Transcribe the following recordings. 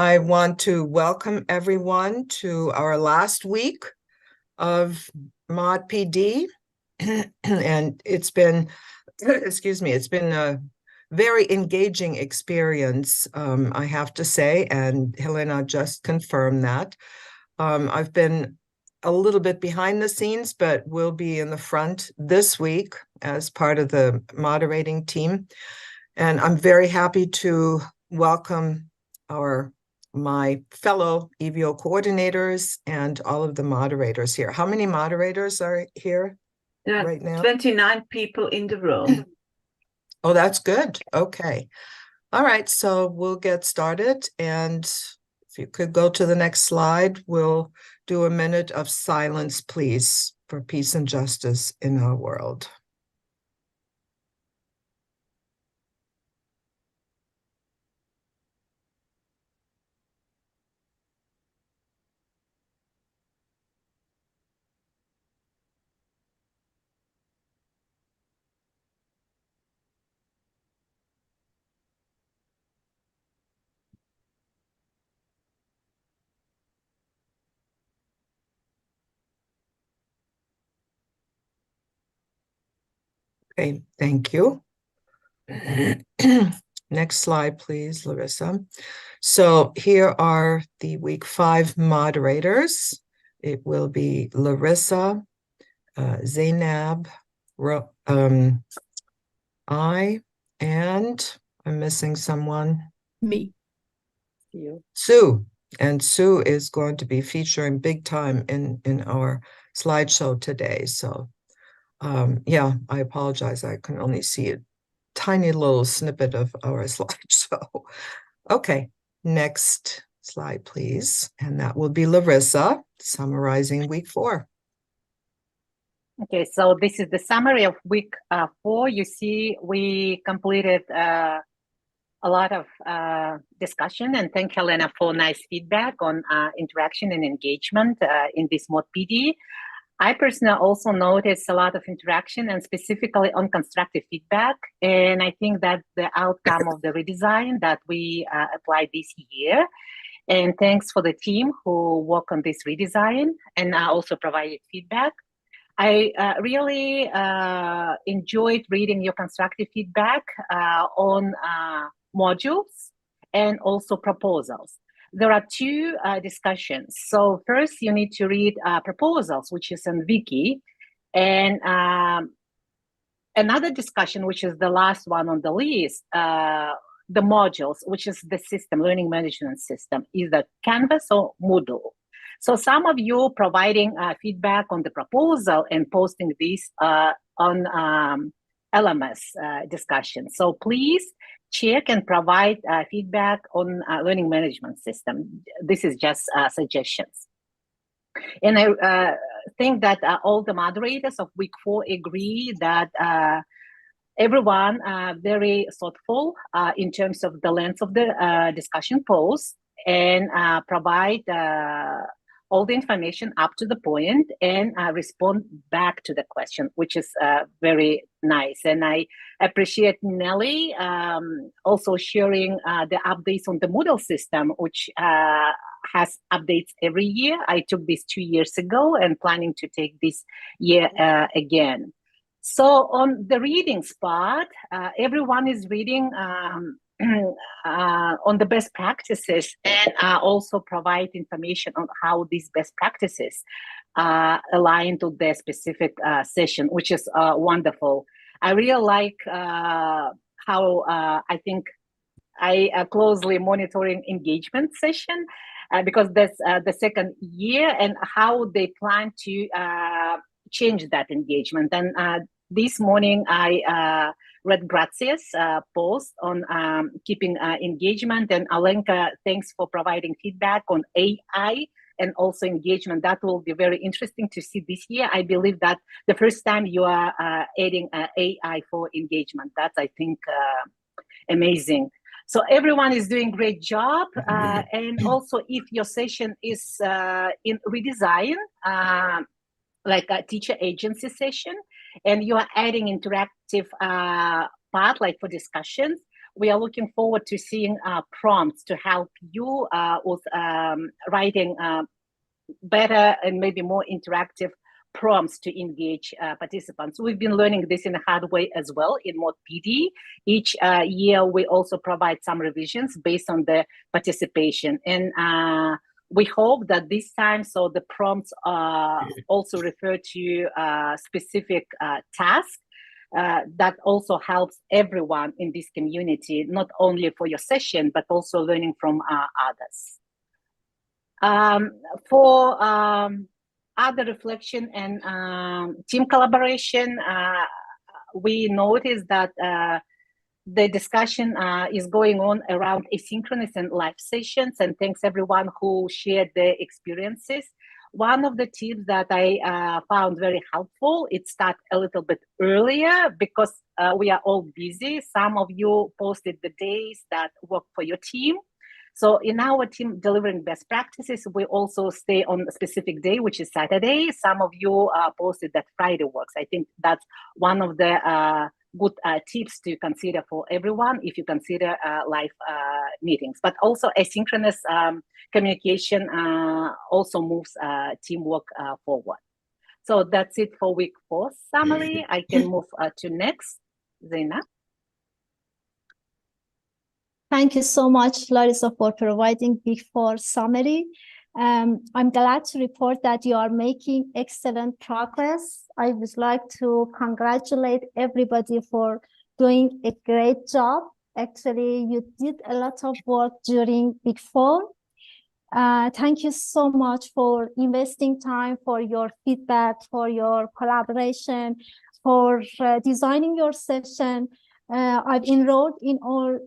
I want to welcome everyone to our last week of Mod PD. And it's been, it's been a very engaging experience, I have to say, and Helena just confirmed that. I've been a little bit behind the scenes, but will be in the front this week as part of the moderating team. And I'm very happy to welcome my fellow EVO coordinators and all of the moderators here. How many moderators are here right now? 29 people in the room. Oh, that's good. Okay. All right, so we'll get started. And if you could go to the next slide, we'll do a minute of silence, please, for peace and justice in our world. Okay, thank you. Next slide, please, Larissa. So here are the week 5 moderators. It will be Larissa, Zainab, I, and I'm missing someone. Me. You. Sue. And Sue is going to be featuring big time in our slideshow today. So yeah, I apologize. I can only see a tiny little snippet of our slideshow. Okay, next slide, please. And that will be Larissa summarizing week 4. Okay, so this is the summary of week 4. You see, we completed a lot of discussion, and thank Helena for nice feedback on interaction and engagement in this Mod PD. I personally also noticed a lot of interaction and specifically on constructive feedback. And I think that's the outcome of the redesign that we applied this year. And thanks for the team who worked on this redesign and also provided feedback. I really enjoyed reading your constructive feedback on modules and also proposals. There are 2 discussions. So first you need to read proposals, which is in Wiki, and another discussion, which is the last one on the list, the modules, which is the system, learning management system, either Canvas or Moodle. So some of you providing feedback on the proposal and posting this on LMS discussion. So please check and provide feedback on learning management system. This is just suggestions. And I think that all the moderators of week 4 agree that everyone very thoughtful in terms of the length of the discussion post and provide all the information up to the point and respond back to the question, which is very nice. And I appreciate Nelly also sharing the updates on the Moodle system, which has updates every year. I took this 2 years ago and planning to take this year again. So on the reading spot, everyone is reading on the best practices and also provide information on how these best practices align to the specific session, which is wonderful. I really like how I think I closely monitoring engagement session because that's the second year and how they plan to change that engagement. And this morning I read Grazia's post on keeping engagement, and Alenka, thanks for providing feedback on AI and also engagement. That will be very interesting to see this year. I believe that the first time you are adding AI for engagement. That's, I think, amazing. So everyone is doing great job. And also if your session is in redesign, like a teacher agency session, and you are adding interactive part like for discussions, we are looking forward to seeing prompts to help you with writing better and maybe more interactive prompts to engage participants. We've been learning this in a hard way as well in Mod PD. Each year, we also provide some revisions based on the participation. And we hope that this time, so the prompts also refer to specific tasks that also helps everyone in this community, not only for your session, but also learning from others. For other reflection and team collaboration, we noticed that the discussion is going on around asynchronous and live sessions, and thanks everyone who shared their experiences. One of the tips that I found very helpful, it started a little bit earlier because we are all busy. Some of you posted the days that work for your team. So in our team delivering best practices, we also stay on a specific day, which is Saturday. Some of you posted that Friday works. I think that's one of the good tips to consider for everyone if you consider live meetings. But also asynchronous communication also moves teamwork forward. So that's it for week 4 summary. I can move to next, Zaina. Thank you so much, Larissa, for providing week 4 summary. I'm glad to report that you are making excellent progress. I would like to congratulate everybody for doing a great job. Actually, you did a lot of work during week 4. Thank you so much for investing time, for your feedback, for your collaboration, for designing your session. I've enrolled in all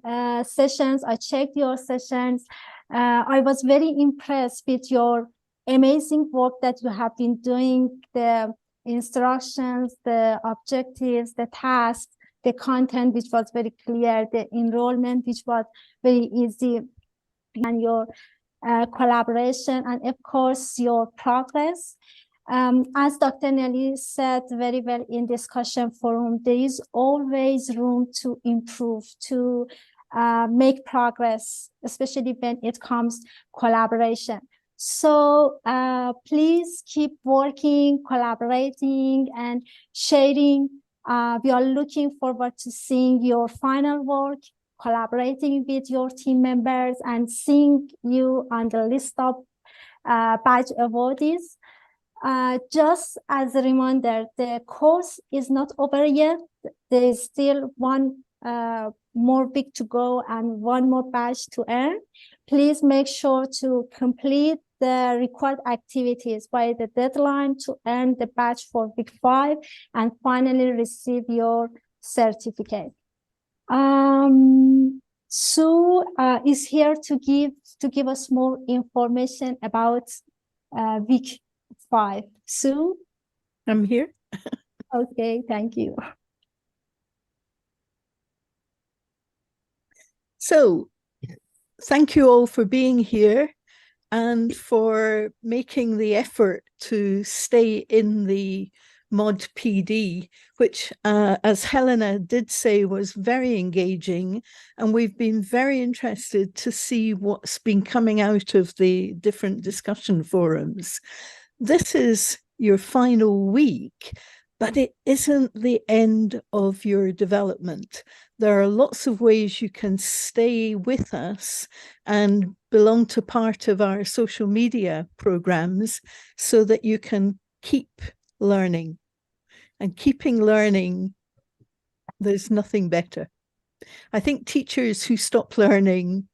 sessions. I checked your sessions. I was very impressed with your amazing work that you have been doing, the instructions, the objectives, the tasks, the content, which was very clear, the enrollment, which was very easy, and your collaboration, and of course, your progress. As Dr. Nelly said very well in discussion forum, there is always room to improve, to make progress, especially when it comes collaboration. So please keep working, collaborating, and sharing. We are looking forward to seeing your final work, collaborating with your team members, and seeing you on the list of badge awardees. Just as a reminder, the course is not over yet. There is still one more week to go and one more badge to earn. Please make sure to complete the required activities by the deadline to earn the badge for week 5 and finally receive your certificate. Sue is here to give us more information about week 5. Sue? I'm here. Okay, thank you. So, thank you all for being here and for making the effort to stay in the Mod PD, which, as Helena did say, was very engaging, and we've been very interested to see what's been coming out of the different discussion forums. This is your final week, but it isn't the end of your development. There are lots of ways you can stay with us and belong to part of our social media programs so that you can keep learning. And keeping learning, there's nothing better. I think teachers who stop learning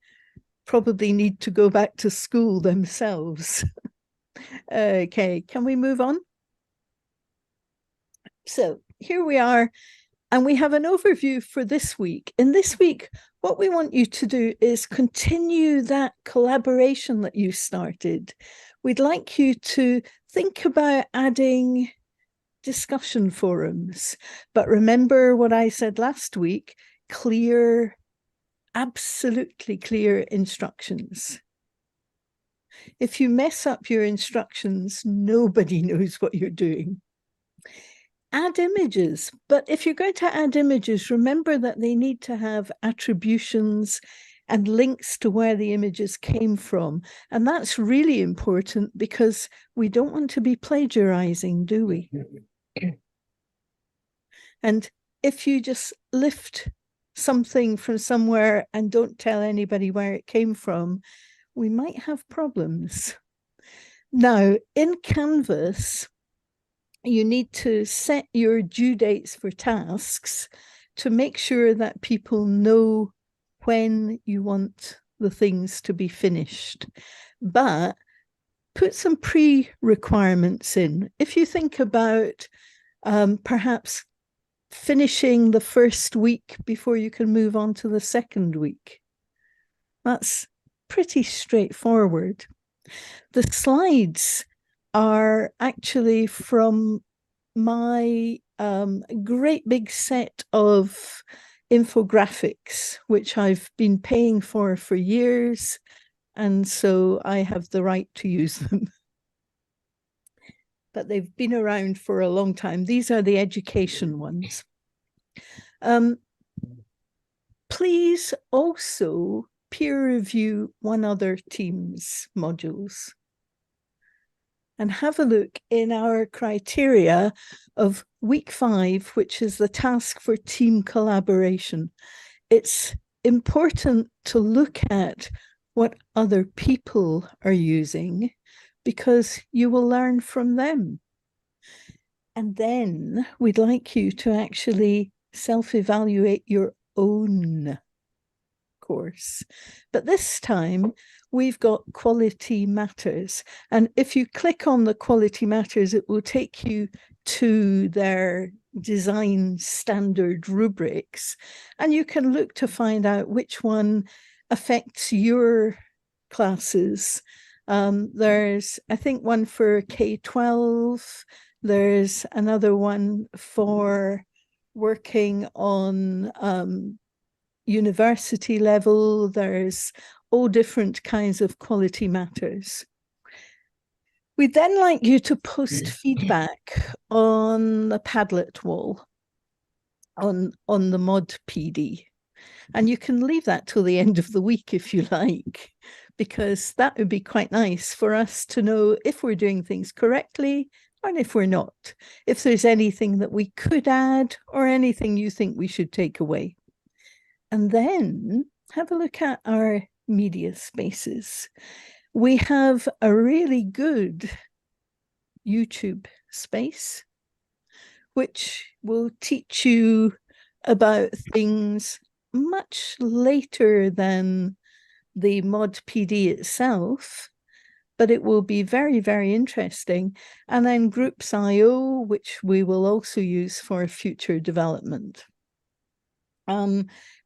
probably need to go back to school themselves. Okay, can we move on? So here we are, and we have an overview for this week. In this week, what we want you to do is continue that collaboration that you started. We'd like you to think about adding discussion forums, but remember what I said last week, clear, absolutely clear instructions. If you mess up your instructions, nobody knows what you're doing. add images. But if you're going to add images, remember that they need to have attributions and links to where the images came from. And that's really important because we don't want to be plagiarizing, do we? And if you just lift something from somewhere and don't tell anybody where it came from, we might have problems. Now, in Canvas, you need to set your due dates for tasks to make sure that people know when you want the things to be finished. But put some pre-requirements in. If you think about perhaps finishing the first week before you can move on to the second week, that's pretty straightforward. The slides are actually from my great big set of infographics, which I've been paying for years, and so I have the right to use them. But they've been around for a long time. These are the education ones. Please also peer review one other team's modules and have a look in our criteria of week 5, which is the task for team collaboration. It's important to look at what other people are using because you will learn from them. And then we'd like you to actually self-evaluate your own course. But this time we've got Quality Matters. And if you click on the Quality Matters, it will take you to their design standard rubrics. And you can look to find out which one affects your classes. There's, I think, one for K-12. There's another one for working on university level. There's all different kinds of quality matters. We'd then like you to post feedback on the Padlet wall on the Mod PD. And you can leave that till the end of the week if you like, because that would be quite nice for us to know if we're doing things correctly and if we're not, if there's anything that we could add or anything you think we should take away. And then have a look at our media spaces. We have a really good YouTube space, which will teach you about things much later than the Mod PD itself, but it will be very, very interesting. And then Groups.io, which we will also use for future development.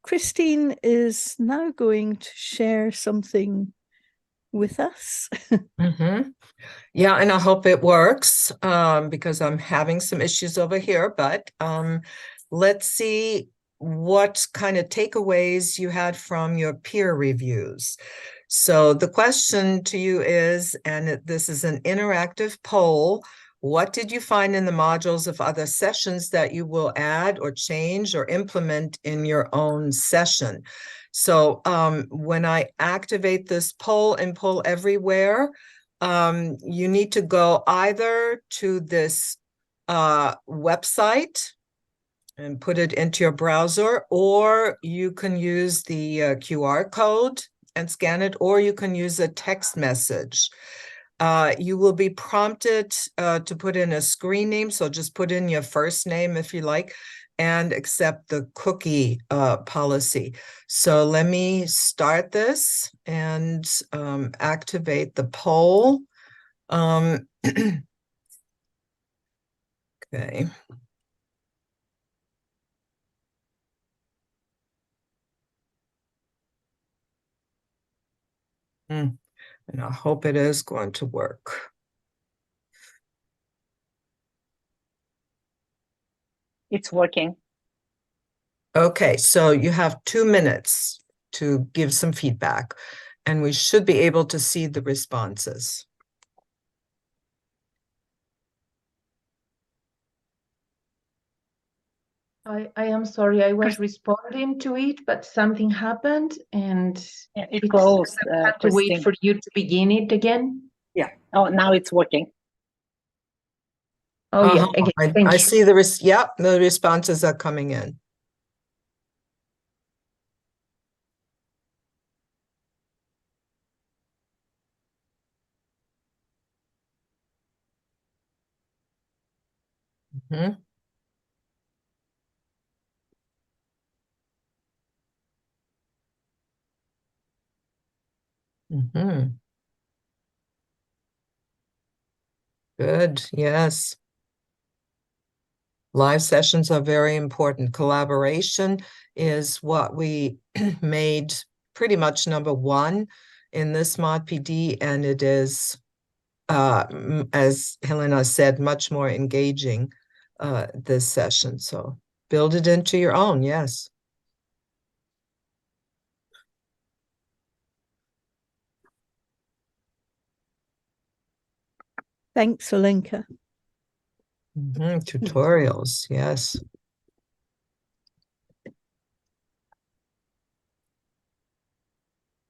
Christine is now going to share something with us. Yeah, and I hope it works because I'm having some issues over here, but let's see what kind of takeaways you had from your peer reviews. So the question to you is, and this is an interactive poll, what did you find in the modules of other sessions that you will add or change or implement in your own session? So when I activate this poll and poll everywhere, you need to go either to this website and put it into your browser, or you can use the QR code and scan it, or you can use a text message. You will be prompted to put in a screen name, so just put in your first name if you like, and accept the cookie policy. So let me start this and activate the poll. Okay. And I hope it is going to work. It's working. Okay, so you have 2 minutes to give some feedback, and we should be able to see the responses. I am sorry, I was responding to it, but something happened and Yeah, it it's closed, I have to wait Christine. for you to begin it again. Oh, now it's working. Oh, yeah, again, thank I you. see yep, the responses are coming in. Mhm. Mhm. Good, yes. Live sessions are very important. Collaboration is what we made pretty much number one in this Mod PD, and it is, as Helena said, much more engaging this session. So build it into your own, yes. Thanks, Olenka. Tutorials, yes.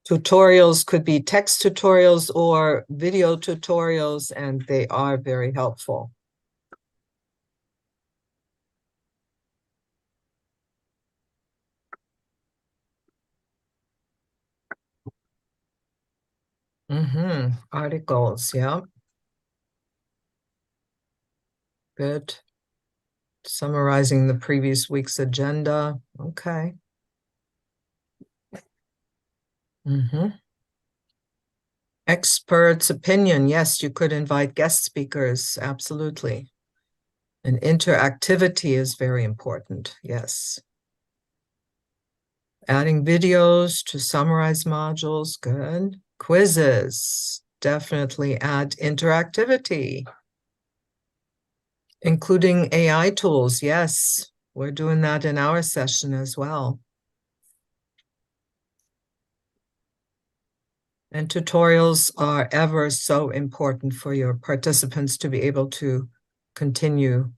Tutorials could be text tutorials or video tutorials, and they are very helpful. Articles, yeah. Good. Summarizing the previous week's agenda. Okay. Experts' opinion. Yes, you could invite guest speakers. Absolutely. And interactivity is very important. Yes. Adding videos to summarize modules. Good. Quizzes. Definitely add interactivity. Including AI tools. Yes, we're doing that in our session as well. And tutorials are ever so important for your participants to be able to continue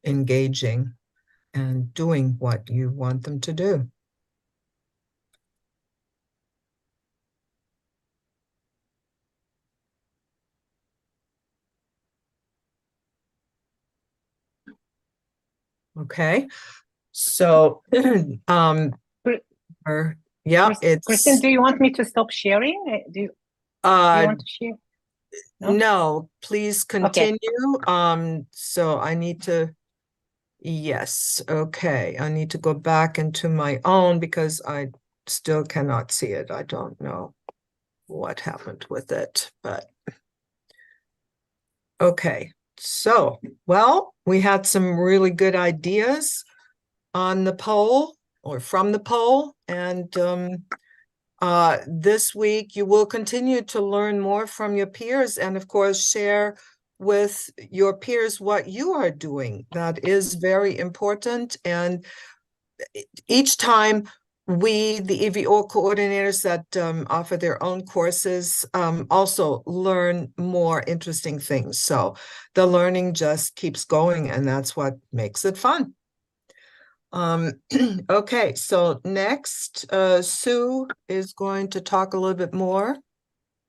engaging and doing what you want them to do. Okay, so yeah, it's Kristen, do you want me to stop sharing? Do you want to share? No, please continue. So I need to, yes, okay. I need to go back into my own because I still cannot see it. I don't know what happened with it, but okay. So, well, we had some really good ideas on the poll or from the poll, and this week you will continue to learn more from your peers and of course share with your peers what you are doing. That is very important, and each time we, the EVO coordinators that offer their own courses, also learn more interesting things. So the learning just keeps going, and that's what makes it fun. Okay, so next, Sue is going to talk a little bit more.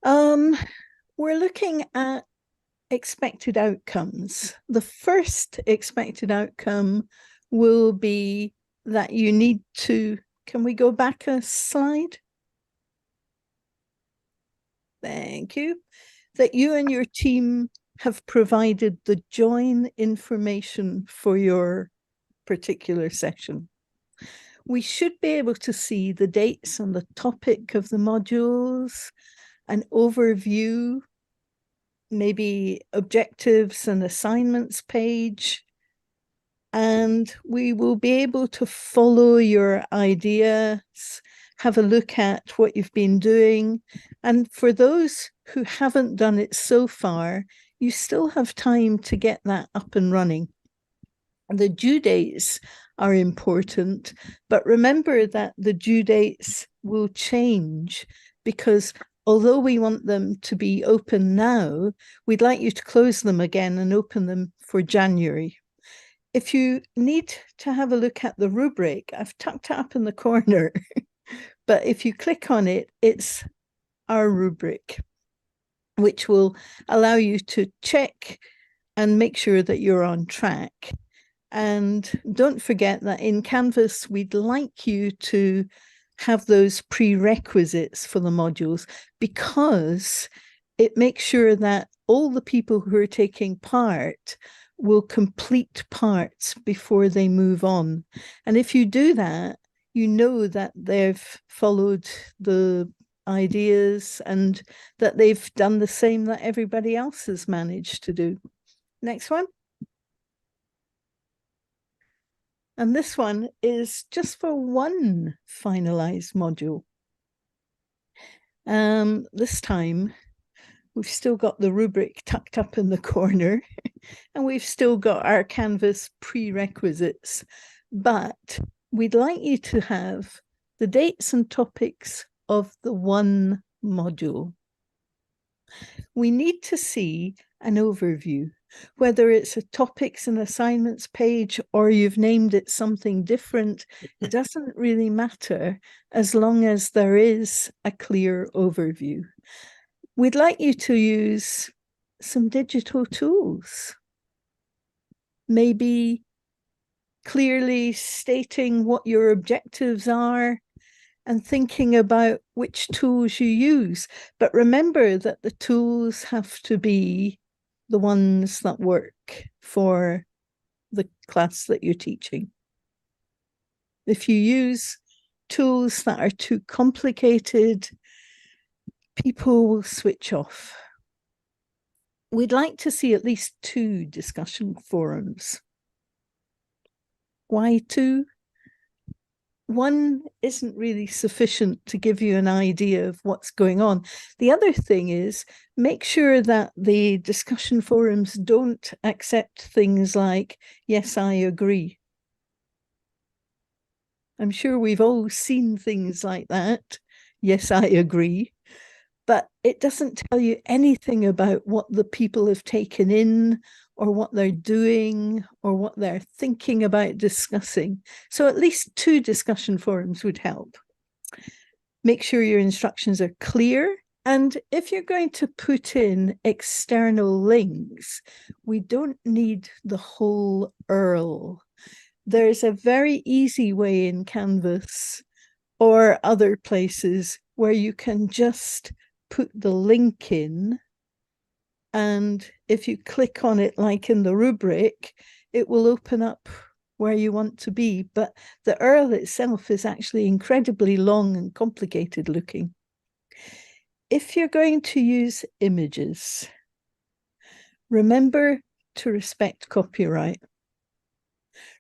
We're looking at expected outcomes. The first expected outcome will be that you need to, can we go back a slide? Thank you. That you and your team have provided the join information for your particular session. We should be able to see the dates on the topic of the modules, an overview, maybe objectives and assignments page, and we will be able to follow your ideas, have a look at what you've been doing. And for those who haven't done it so far, you still have time to get that up and running. The due dates are important, but remember that the due dates will change because although we want them to be open now, we'd like you to close them again and open them for January. If you need to have a look at the rubric, I've tucked it up in the corner, but if you click on it, it's our rubric, which will allow you to check and make sure that you're on track. And don't forget that in Canvas, we'd like you to have those prerequisites for the modules, because it makes sure that all the people who are taking part will complete parts before they move on. And if you do that, you know that they've followed the ideas and that they've done the same that everybody else has managed to do. Next one. And this one is just for one finalized module. This time, we've still got the rubric tucked up in the corner, and we've still got our Canvas prerequisites, but we'd like you to have the dates and topics of the one module. We need to see an overview, whether it's a topics and assignments page or you've named it something different. It doesn't really matter as long as there is a clear overview. We'd like you to use some digital tools, maybe clearly stating what your objectives are and thinking about which tools you use. But remember that the tools have to be the ones that work for the class that you're teaching. If you use tools that are too complicated, people will switch off. We'd like to see at least 2 discussion forums. Why 2? 1 isn't really sufficient to give you an idea of what's going on. The other thing is, make sure that the discussion forums don't accept things like, yes, I agree. I'm sure we've all seen things like that. Yes, I agree. But it doesn't tell you anything about what the people have taken in, or what they're doing, or what they're thinking about discussing. So at least 2 discussion forums would help. Make sure your instructions are clear. And if you're going to put in external links, we don't need the whole URL. There's a very easy way in Canvas or other places where you can just put the link in, and if you click on it like in the rubric, it will open up where you want to be. But the URL itself is actually incredibly long and complicated looking. If you're going to use images, remember to respect copyright.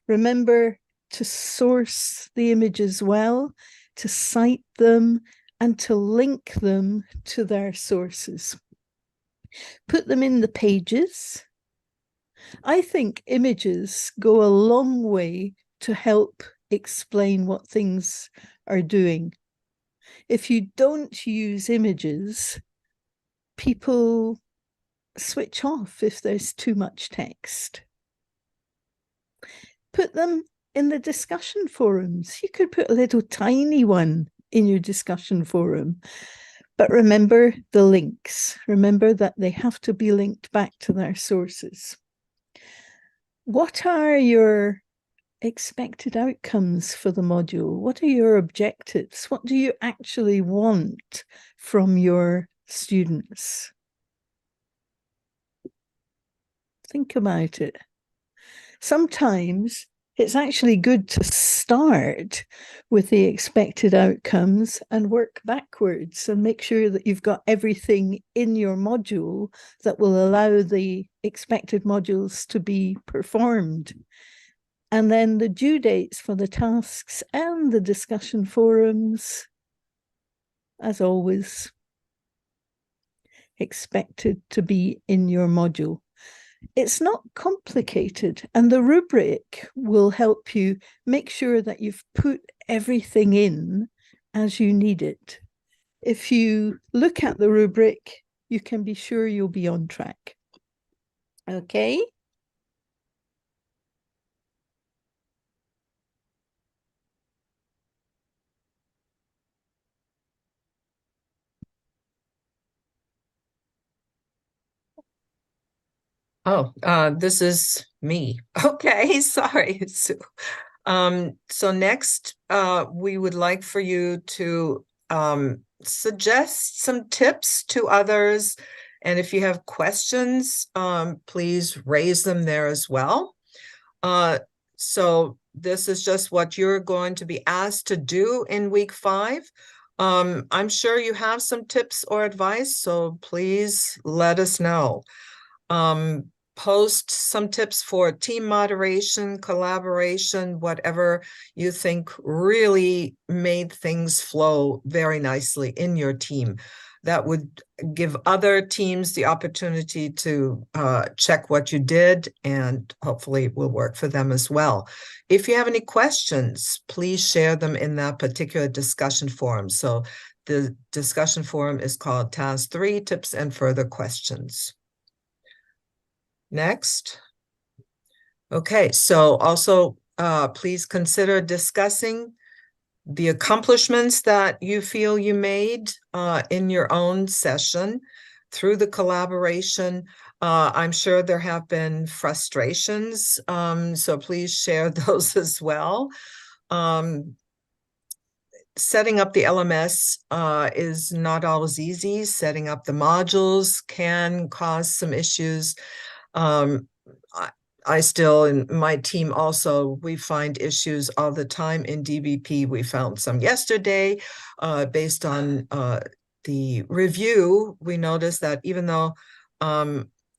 Remember to source the images well, to cite them, and to link them to their sources. Put them in the pages. I think images go a long way to help explain what things are doing. If you don't use images, people switch off if there's too much text. Put them in the discussion forums. You could put a little tiny one in your discussion forum. But remember the links. Remember that they have to be linked back to their sources. What are your expected outcomes for the module? What are your objectives? What do you actually want from your students? Think about it. Sometimes it's actually good to start with the expected outcomes and work backwards and make sure that you've got everything in your module that will allow the expected modules to be performed. And then the due dates for the tasks and the discussion forums, as always, expected to be in your module. It's not complicated, and the rubric will help you make sure that you've put everything in as you need it. If you look at the rubric, you can be sure you'll be on track. Okay? Oh, this is me. Okay, sorry, Sue. So next, we would like for you to suggest some tips to others. And if you have questions, please raise them there as well. So this is just what you're going to be asked to do in week 5. I'm sure you have some tips or advice, so please let us know. Post some tips for team moderation, collaboration, whatever you think really made things flow very nicely in your team. That would give other teams the opportunity to check what you did, and hopefully it will work for them as well. If you have any questions, please share them in that particular discussion forum. So the discussion forum is called Task 3, Tips and Further Questions. Next. Okay, so also please consider discussing the accomplishments that you feel you made in your own session through the collaboration. I'm sure there have been frustrations, so please share those as well. Setting up the LMS is not always easy. Setting up the modules can cause some issues. I still, in my team also, we find issues all the time in DBP. We found some yesterday. Based on the review, we noticed that even though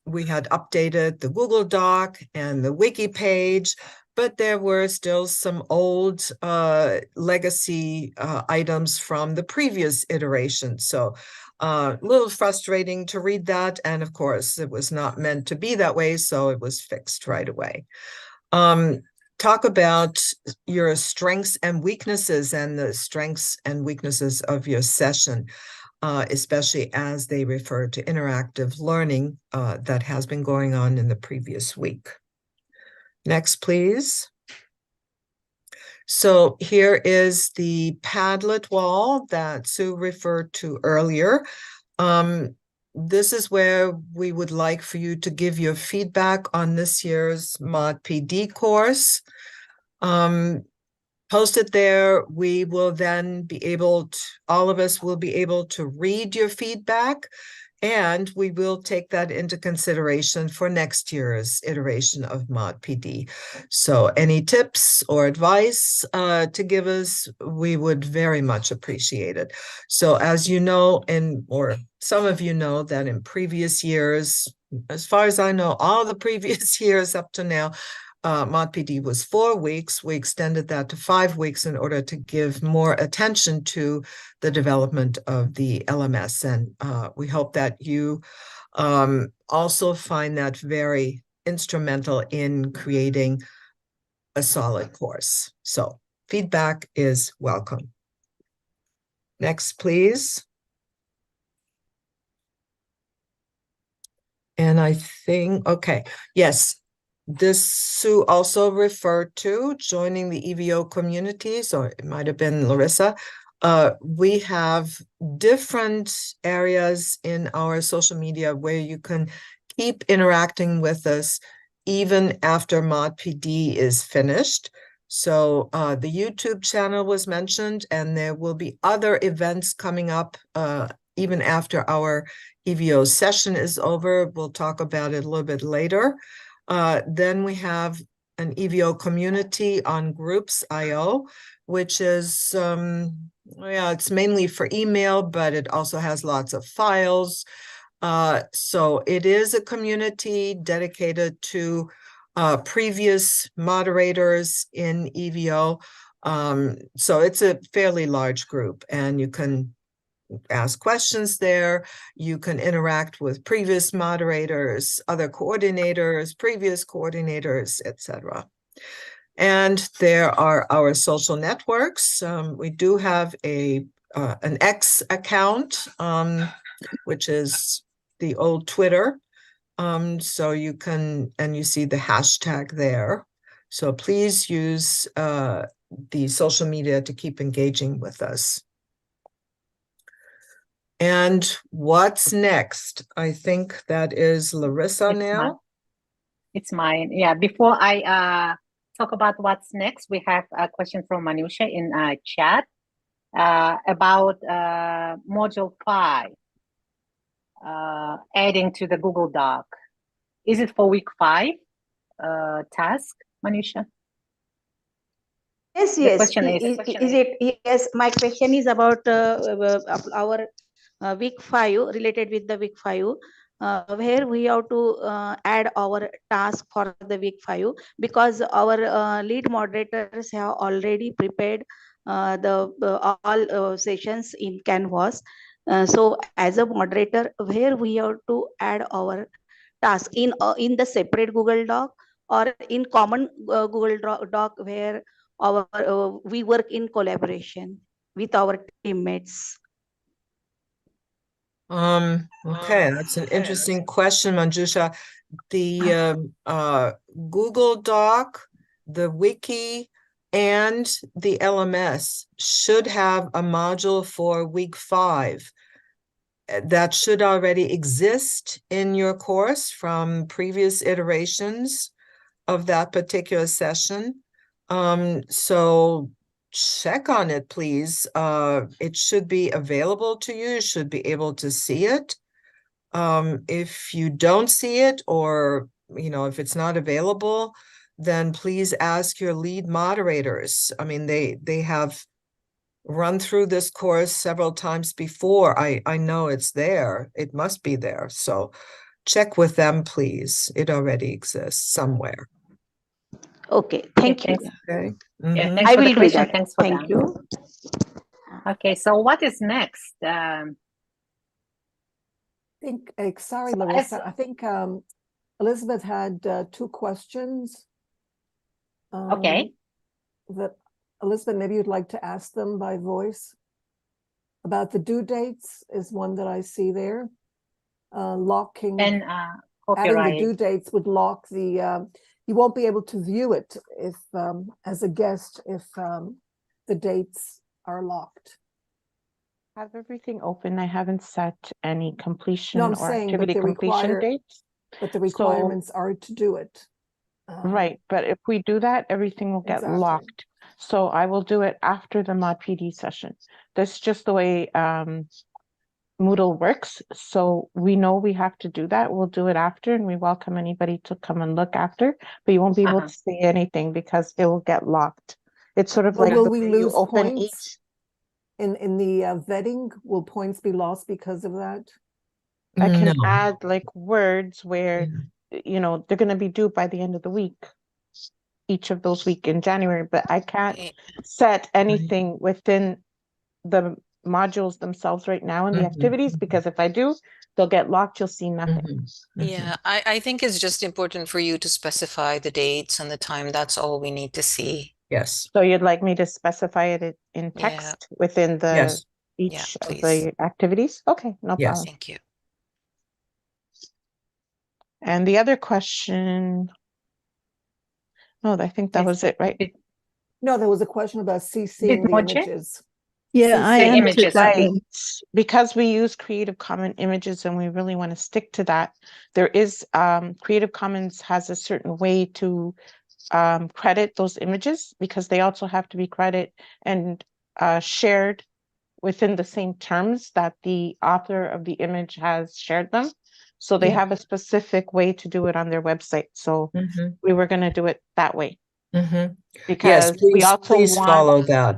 we had updated the Google Doc and the wiki page, but there were still some old legacy items from the previous iteration. So a little frustrating to read that. And of course, it was not meant to be that way, so it was fixed right away. Talk about your strengths and weaknesses and the strengths and weaknesses of your session, especially as they refer to interactive learning that has been going on in the previous week. Next, please. So here is the Padlet wall that Sue referred to earlier. This is where we would like for you to give your feedback on this year's Mod PD course. Post it there. We will then be able to, all of us will be able to read your feedback, and we will take that into consideration for next year's iteration of Mod PD. So any tips or advice to give us, we would very much appreciate it. So as you know, or some of you know that in previous years, as far as I know, all the previous years up to now, Mod PD was 4 weeks. We extended that to 5 weeks in order to give more attention to the development of the LMS. And we hope that you also find that very instrumental in creating a solid course. So feedback is welcome. Next, please. And I think, okay, yes. This Sue also referred to joining the EVO communities, or it might have been Larissa. We have different areas in our social media where you can keep interacting with us even after Mod PD is finished. So the YouTube channel was mentioned, and there will be other events coming up even after our EVO session is over. We'll talk about it a little bit later. Then we have an EVO community on Groups.io, which is, it's mainly for email, but it also has lots of files. So it is a community dedicated to previous moderators in EVO. So it's a fairly large group, and you can ask questions there. You can interact with previous moderators, other coordinators, previous coordinators, etc. And there are our social networks. We do have an X account, which is the old Twitter. So you can, and you see the hashtag there. So please use the social media to keep engaging with us. And what's next? I think that is Larissa now. It's mine. Yeah. Before I talk about what's next, we have a question from Manusha in chat about module 5, adding to the Google Doc. Is it for week 5 task, Manusha? Yes, The yes. question is- Is it? Yes, my question is about our week 5, related with the week 5, where we have to add our task for the week 5, because our lead moderators have already prepared all sessions in Canvas. So as a moderator, where we have to add our task in the separate Google Doc, or in common Google Doc, where we work in collaboration with our teammates. Okay, that's an interesting question, Manjusha. The Google Doc, the wiki, and the LMS should have a module for week 5. That should already exist in your course from previous iterations of that particular session. So check on it, please. It should be available to you. You should be able to see it. If you don't see it, or if it's not available, then please ask your lead moderators. I mean, they have run through this course several times before. I know it's there. It must be there. So check with them, please. It already exists somewhere. Okay, thank you. Thanks. Okay. Yeah, Mhm. thanks I for the will do question. that. Thanks for Thank that. you. Okay, so what is next? Sorry, So Larissa. as- I think Elizabeth had 2 questions. Okay. That Elizabeth, maybe you'd like to ask them by voice. About the due dates is one that I see there. Locking, And adding the copyright. due dates would lock the. You won't be able to view it if, as a guest, if the dates are locked. I have everything open. I haven't set any completion No, I'm or saying, but activity they completion require, dates. but the requirements are to do it. Right, but if we do that, everything will get Exactly. locked. So I will do it after the Mod PD session. That's just the way Moodle works. So we know we have to do that. We'll do it after, and we welcome anybody to come and look after, but you won't be able to see anything because it will get locked. It's sort of Well, like will the we way you lose open points? each. In the vetting, will points be lost because of that? I can No. add like words where, they're going to be due by the end of the week, each of those week in January, but I can't set anything within the modules themselves right now in the activities, because if I do, they'll get locked. You'll see nothing. Yeah, I think it's just important for you to specify the dates and the time. That's all we need to see. Yes. So you'd like me to specify it in text within the Yes. each of please. the activities? Okay, no Yes. problem. Thank you. And the other question, no, I think that was it, right? No, there was a question about CCing the Bitmoji? images. Yeah, I CC answered images. that Right. one. Because we use Creative Commons images and we really want to stick to that, there is Creative Commons has a certain way to credit those images, because they also have to be credit and shared within the same terms that the author of the image has shared them. So they Yeah. have a specific way to do it on their website. So Mhm. we were going to do it that way. Mhm. Yes, Because we please, also please want, follow that.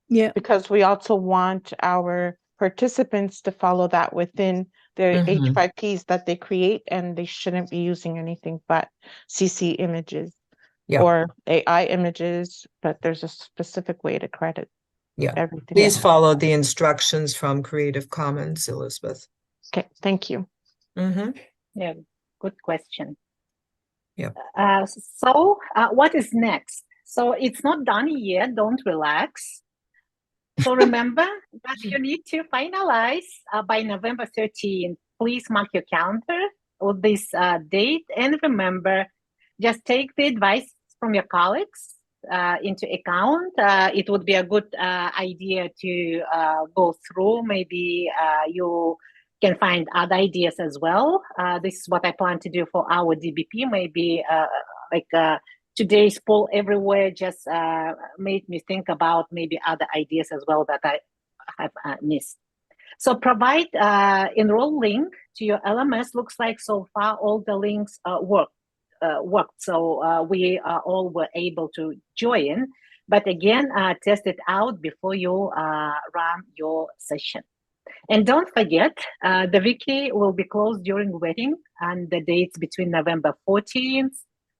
Yeah. because we also want our participants to follow that within their Mhm. H5Ps that they create, and they shouldn't be using anything but CC images Yeah. or AI images, but there's a specific way to credit Yeah. everything. Please else. follow the instructions from Creative Commons, Elizabeth. Okay, thank you. Yeah, good question. Yep. So what is next? So it's not done yet. Don't relax. So remember that you need to finalize by November 13th. Please mark your calendar with this date, and remember, just take the advice from your colleagues into account. It would be a good idea to go through. Maybe you can find other ideas as well. This is what I plan to do for our DBP. Maybe today's poll everywhere just made me think about maybe other ideas as well that I have missed. So provide enroll link to your LMS. Looks like so far all the links worked. So we all were able to join. But again, test it out before you run your session. And don't forget, the wiki will be closed during wedding and the dates between November 14th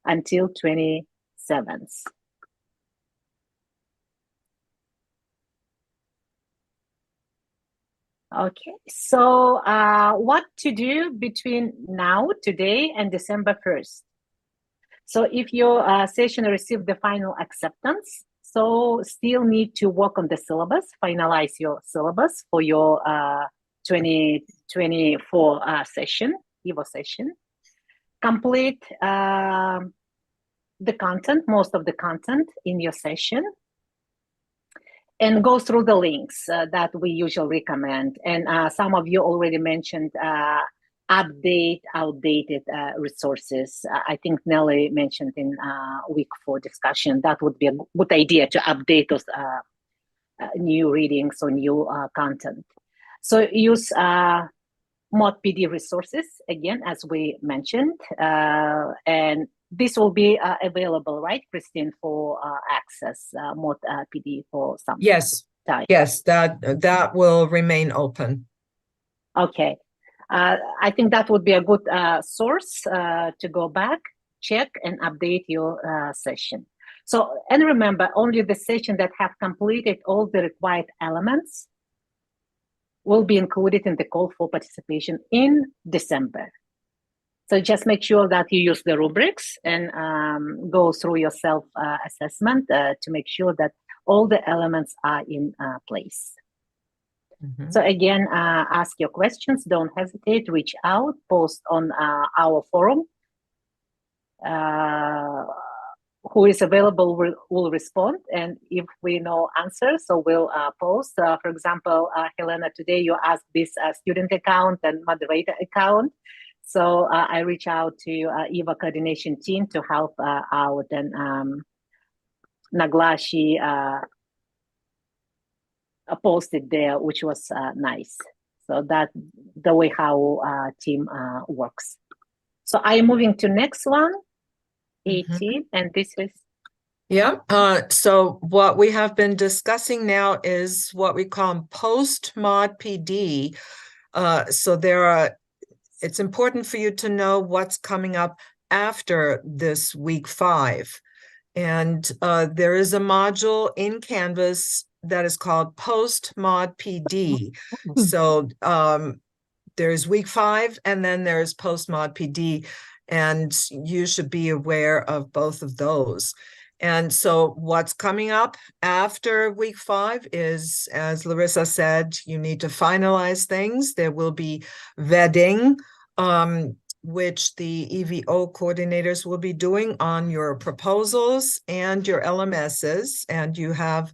until 27th. Okay, so what to do between now, today, and December 1st? So if your session received the final acceptance, so still need to work on the syllabus, finalize your syllabus for your 2024 session, EVO session. Complete the content, most of the content in your session, and go through the links that we usually recommend. And some of you already mentioned update outdated resources. I think Nelly mentioned in week 4 discussion that would be a good idea to update those new readings or new content. So use Mod PD resources, again, as we mentioned, and this will be available, right, Christine, for access Mod PD for some time. Yes, that will remain open. Okay. I think that would be a good source to go back, check, and update your session. So, and remember, only the session that have completed all the required elements will be included in the call for participation in December. So just make sure that you use the rubrics and go through your self-assessment to make sure that all the elements are in place. Mm-hmm. So again, ask your questions, don't hesitate, reach out, post on our forum. Who is available will respond, and if we know answers, so we'll post. For example, Helena, today you asked this student account and moderator account. So I reach out to EVO Coordination Team to help out, and Naglashi posted there, which was nice. So that the way how team works. So I'm moving to next one, 18, and this is. Yeah, so what we have been discussing now is what we call post-mod PD. So it's important for you to know what's coming up after this week 5. And there is a module in Canvas that is called post-mod PD. So there's week 5 and then there's post-mod PD, and you should be aware of both of those. And so what's coming up after week 5 is, as Larissa said, you need to finalize things. There will be vetting, which the EVO coordinators will be doing on your proposals and your LMSs. And you have,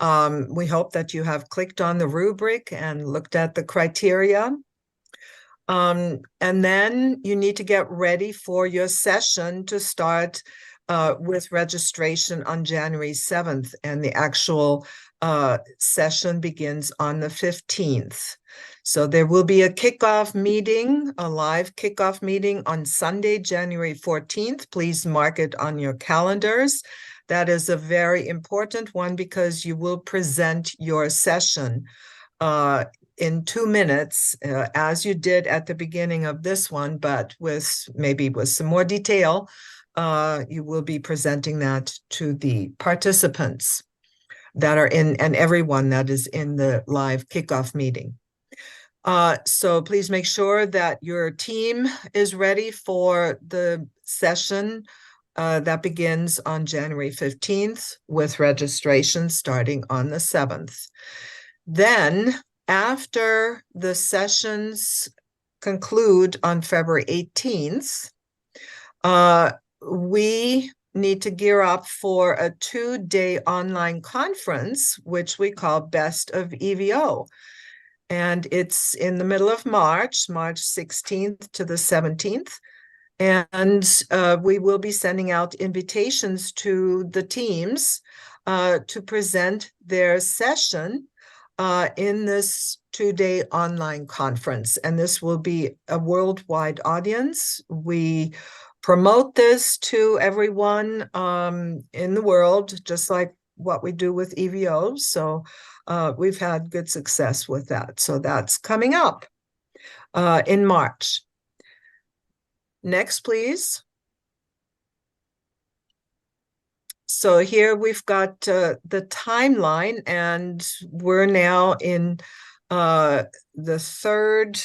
we hope that you have clicked on the rubric and looked at the criteria. And then you need to get ready for your session to start with registration on January 7th, and the actual session begins on the 15th. So there will be a kickoff meeting, a live kickoff meeting on Sunday, January 14th. Please mark it on your calendars. That is a very important one because you will present your session in 2 minutes, as you did at the beginning of this one, but maybe with some more detail. You will be presenting that to the participants that are in, and everyone that is in the live kickoff meeting. So please make sure that your team is ready for the session that begins on January 15th with registration starting on the 7th. Then, after the sessions conclude on February 18th, we need to gear up for a 2-day online conference, which we call Best of EVO. and it's in the middle of March, March 16th to the 17th. And we will be sending out invitations to the teams to present their session in this 2-day online conference. And this will be a worldwide audience. We promote this to everyone in the world, just like what we do with EVO. So we've had good success with that. So that's coming up in March. Next, please. So here we've got the timeline, and we're now in the third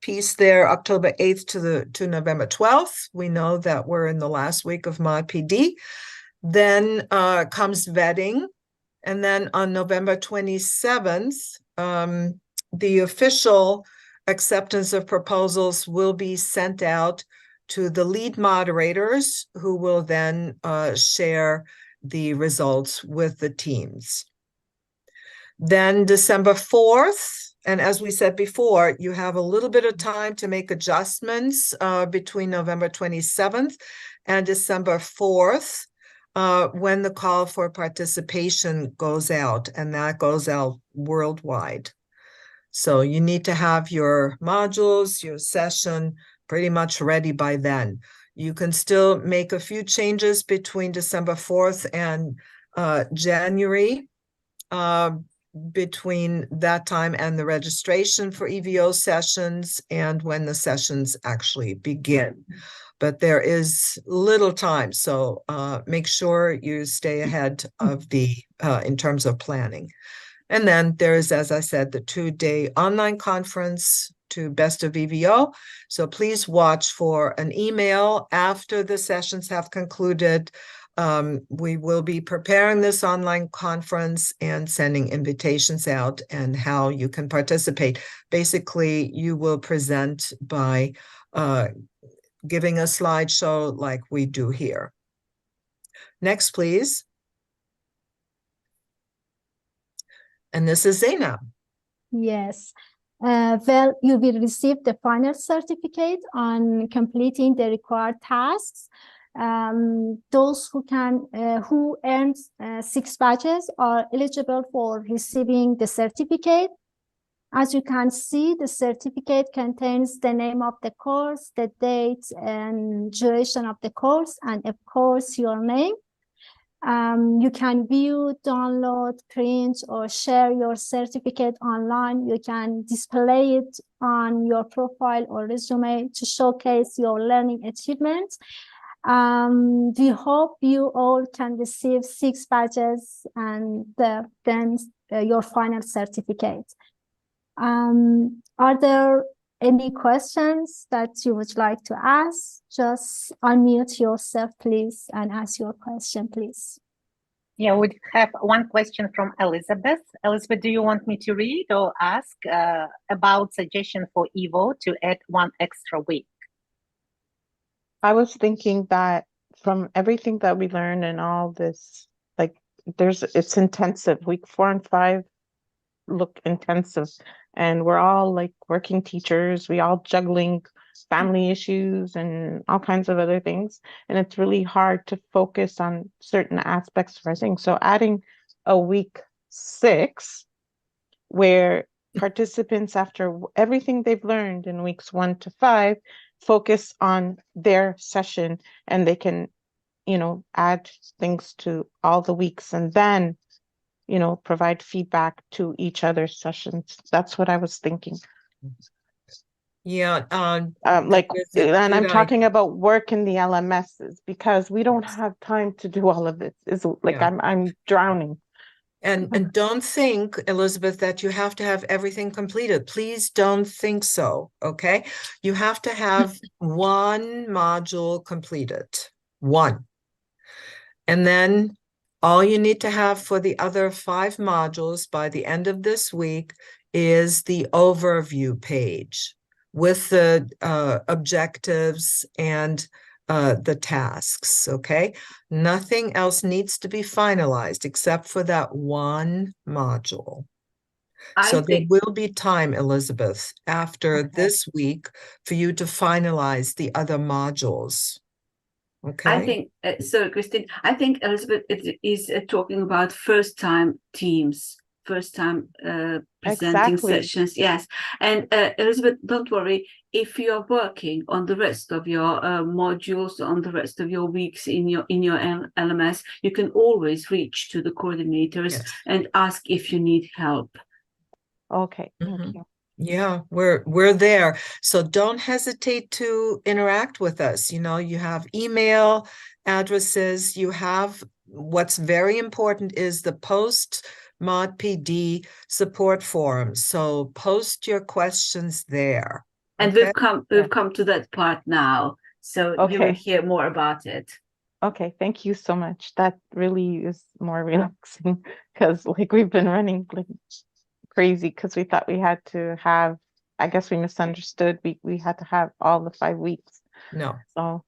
piece there, October 8th to November 12th. We know that we're in the last week of Mod PD. Then comes vetting, and then on November 27th, the official acceptance of proposals will be sent out to the lead moderators, who will then share the results with the teams. Then December 4th, and as we said before, you have a little bit of time to make adjustments between November 27th and December 4th, when the call for participation goes out, and that goes out worldwide. So you need to have your modules, your session pretty much ready by then. You can still make a few changes between December 4th and January, between that time and the registration for EVO sessions and when the sessions actually begin. But there is little time, so make sure you stay ahead of the, in terms of planning. And then there's, as I said, the 2-day online conference to Best of EVO. So please watch for an email after the sessions have concluded. We will be preparing this online conference and sending invitations out, and how you can participate. Basically, you will present by giving a slideshow like we do here. Next, please. And this is Zainab. Yes. Well, you will receive the final certificate on completing the required tasks. Those who earned 6 badges are eligible for receiving the certificate. As you can see, the certificate contains the name of the course, the date and duration of the course, and of course your name. You can view, download, print, or share your certificate online. You can display it on your profile or resume to showcase your learning achievements. We hope you all can receive 6 badges and then your final certificate. Are there any questions that you would like to ask? Just unmute yourself, please, and ask your question, please. Yeah, we have one question from Elizabeth. Elizabeth, do you want me to read or ask about suggestion for EVO to add 1 extra week? I was thinking that from everything that we learned and all this, like it's intensive. Week 4 and 5 look intensive, and we're all like working teachers. We all juggling family issues and all kinds of other things, and it's really hard to focus on certain aspects of our thing. So adding a week 6 where participants, after everything they've learned in weeks 1 to 5, focus on their session, and they can, add things to all the weeks, and then provide feedback to each other's sessions. That's what I was thinking. Yeah. And I'm talking about work in the LMSs, because we don't have time to do all of this. It's like I'm drowning. And don't think, Elizabeth, that you have to have everything completed. Please don't think so, okay? You have to have 1 module completed, 1. And then all you need to have for the other 5 modules by the end of this week is the overview page with the objectives and the tasks, okay? Nothing else needs to be finalized except for that 1 module. So I there think will be time, Elizabeth, after Okay. this week for you to finalize the other modules. I Okay? think so, Christine. I think Elizabeth is talking about first-time teams, first-time presenting Exactly. sessions. Yes, and Elizabeth, don't worry. If you are working on the rest of your modules, on the rest of your weeks in your LMS, you can always reach to the coordinators Yes. and ask if you need help. Okay, thank Mhm. you. Yeah, we're there. So don't hesitate to interact with us. You know, you have email addresses, you have what's very important is the post Mod PD support forum. So post your questions there. And Okay? we've come to that part now, so you will Okay. hear more about it. Okay, thank you so much. That really is more relaxing because like we've been running like crazy because we thought we had to have, I guess we misunderstood. We had to have all the 5 weeks. No. So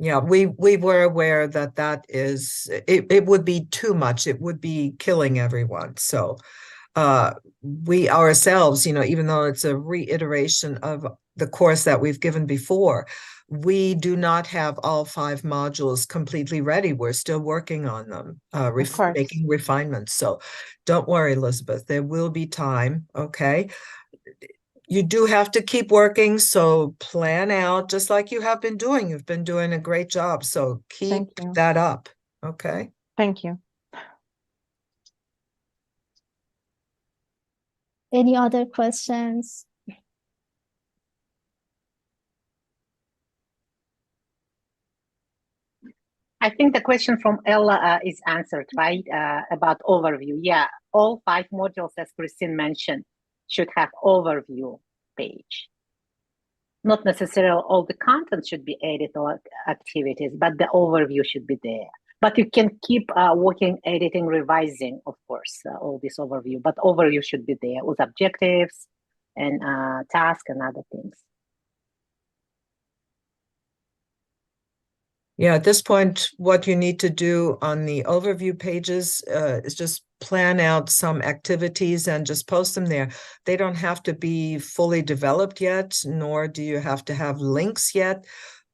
Yeah, we were aware that it would be too much. It would be killing everyone. So we ourselves, you know, even though it's a reiteration of the course that we've given before, we do not have all 5 modules completely ready. We're still working on them, of course. making refinements. So don't worry, Elizabeth, there will be time, okay? You do have to keep working, so plan out just like you have been doing. You've been doing a great job, so keep Thank you. that up, okay? Thank you. Any other questions? I think the question from Ella is answered, right? About overview. Yeah, all 5 modules, as Christine mentioned, should have overview page. Not necessarily all the content should be added or activities, but the overview should be there. But you can keep working, editing, revising, of course, all this overview. But overview should be there with objectives and tasks and other things. Yeah, at this point, what you need to do on the overview pages is just plan out some activities and just post them there. They don't have to be fully developed yet, nor do you have to have links yet,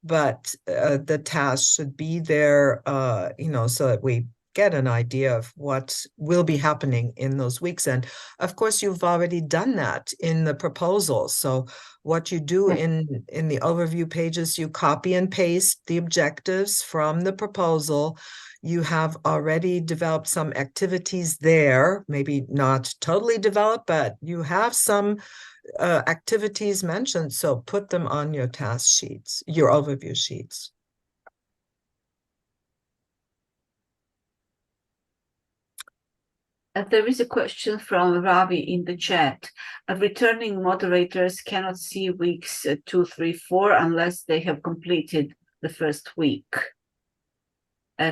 but the tasks should be there, you know, so that we get an idea of what will be happening in those weeks. And of course, you've already done that in the proposal. So what you do in the overview pages, you copy and paste the objectives from the proposal. You have already developed some activities there, maybe not totally developed, but you have some activities mentioned. So put them on your task sheets, your overview sheets. There is a question from Ravi in the chat. Returning moderators cannot see weeks 2, 3, 4 unless they have completed the first week.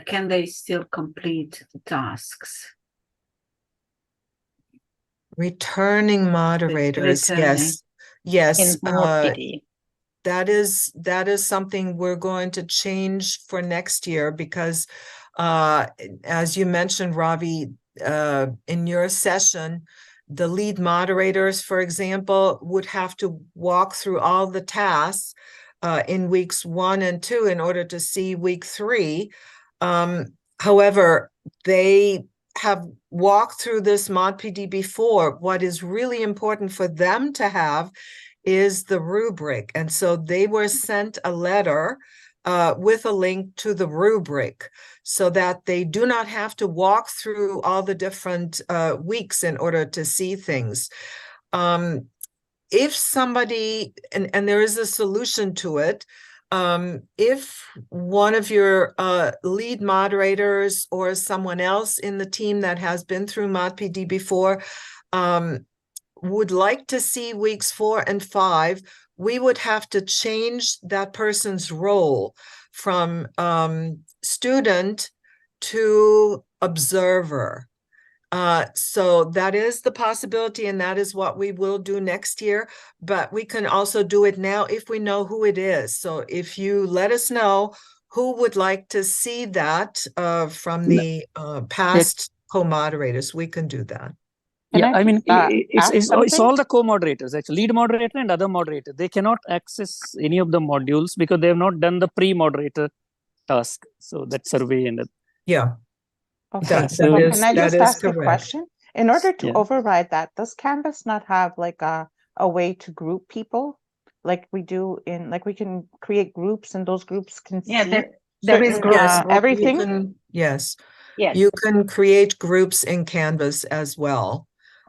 Can they still complete the tasks? Returning moderators, yes. Yes. In Mod PD. That is something we're going to change for next year because as you mentioned, Ravi, in your session, the lead moderators, for example, would have to walk through all the tasks in weeks 1 and 2 in order to see week 3. However, they have walked through this Mod PD before. What is really important for them to have is the rubric. And so they were sent a letter with a link to the rubric so that they do not have to walk through all the different weeks in order to see things. If somebody, and there is a solution to it, if one of your lead moderators or someone else in the team that has been through Mod PD before would like to see weeks 4 and 5, we would have to change that person's role from student to observer. So that is the possibility, and that is what we will do next year, but we can also do it now if we know who it is. So if you let us know who would like to see that from the past co-moderators, we can do that. Can I mean, ask it's something? all the co-moderators, actually, lead moderator and other moderator. They cannot access any of the modules because they have not done the pre-moderator task. So that survey and Yeah, Okay, So- but is- can I that just is ask a correct. question? In order to Yeah. override that, does Canvas not have like a way to group people? Like we do in, like we can create groups and those groups can Yeah, see there is certain, groups. Yes, everything? yes, Yes. you can create groups in Canvas as well.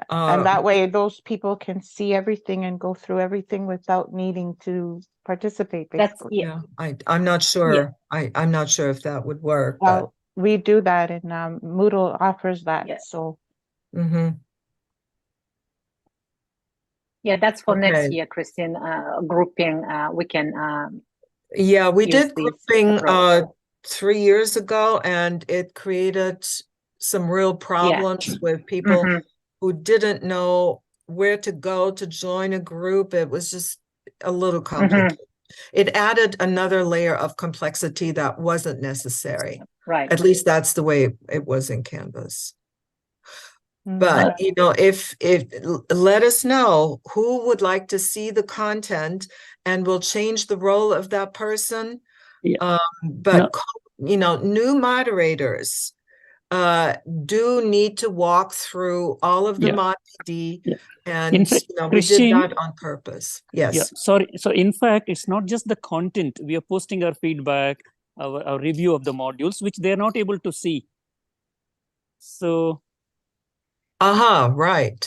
And that way those people can see everything and go through everything without needing to participate, That's basically. yeah. I'm not sure. I'm not sure if that would work, but Well, we do that and Moodle offers that, Yeah. so. mhm. Yeah, that's for next Okay. year, Christine. Grouping, we can Yeah, we use did this grouping approach. 3 years ago, and it created some real problems with people Mhm. who didn't know where to go to join a group. It was just a little complicated. It added another layer of complexity that wasn't necessary. Right. At least that's the way it was in Canvas. Mm. But you know, if let us know who would like to see the content, and we'll change the role of that person. Yeah. But you know, new moderators do need to walk through all of the Yeah. Mod PD, Yeah. and In fact, you know, we did Christine, that on purpose. Yes. yeah, sorry. So in fact, it's not just the content. We are posting our feedback, our review of the modules, which they're not able to see. So, Right.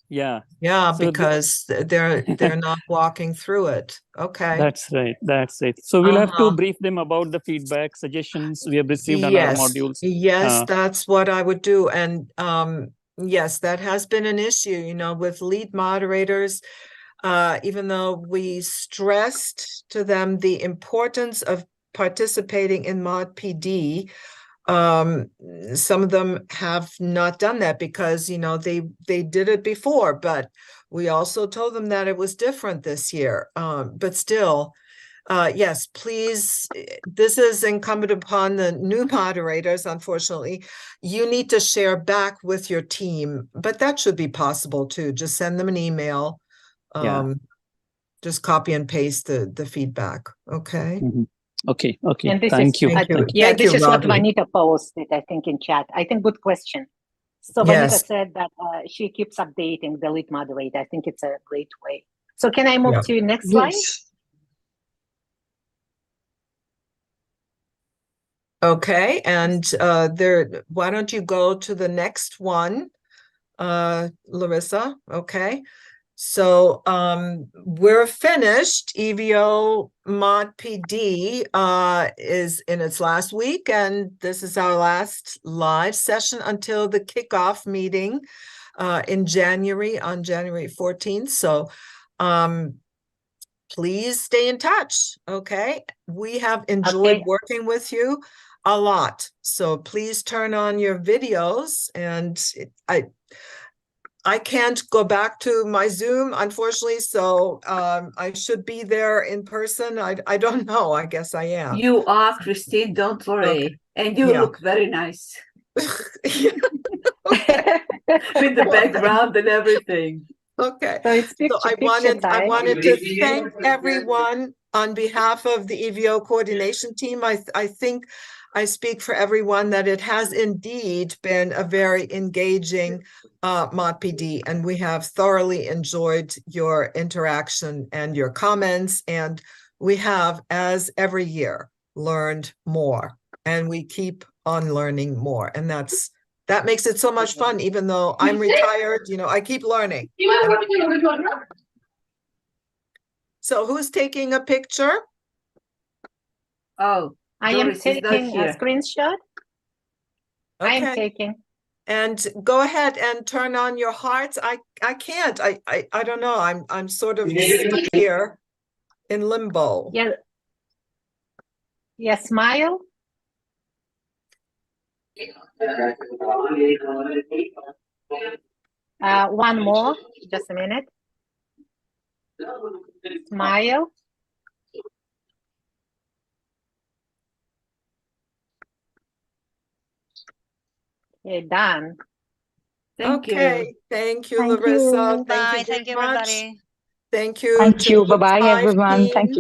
yeah. Yeah, So because they're not walking through it. Okay. That's right. That's it. So we'll have to Uh-huh. brief them about the feedback, suggestions we have received on our modules. Yes, that's what I would do. And yes, that has been an issue, you know, with lead moderators. Even though we stressed to them the importance of participating in Mod PD, some of them have not done that because, you know, they did it before, but we also told them that it was different this year. But still, yes, please, this is incumbent upon the new moderators, unfortunately. You need to share back with your team, but that should be possible too. Just send them an email. Yeah. Just copy and paste the feedback. Okay. Mhm. Okay. Okay. And this Thank is, you. Thank you. yeah, Thank this you, is what Robbie. Vanita posted, I think, in chat. I think good question. So Yes. Vanita said that she keeps updating the lead moderator. I think it's a great way. So can I move Yeah. to next slide? Okay, and why don't you go to the next one, Larissa? Okay. So we're finished. EVO Mod PD is in its last week, and this is our last live session until the kickoff meeting in January, on January 14th. So please stay in touch, okay? We have enjoyed working with you a lot. So please turn on your videos, and I can't go back to my Zoom, unfortunately, so I should be there in person. I don't know. I guess I am. You are, Christine, don't worry. Okay. And you Yeah. look very nice Okay. with the background and everything. Okay. So it's So I picture time. wanted to thank everyone on behalf of the EVO coordination team. I think I speak for everyone that it has indeed been a very engaging Mod PD, and we have thoroughly enjoyed your interaction and your comments, and we have, as every year, learned more, and we keep on learning more, and that makes it so much fun. Even though I'm retired, you know, I keep learning. So who's taking a picture? Oh, I am Doris is not taking a here. screenshot. I am Okay. taking. And go ahead and turn on your hearts. I can't. I don't know. I'm sort of stuck here in limbo. Yeah. Yeah, smile. One more, just a minute. Smile. Okay, done. Thank you. Okay, thank you, Thank Larissa. you. Thank you Bye. Thank you, very much. everybody. Thank you Thank to you. the Bye-bye, Thrive everyone. Thank team. you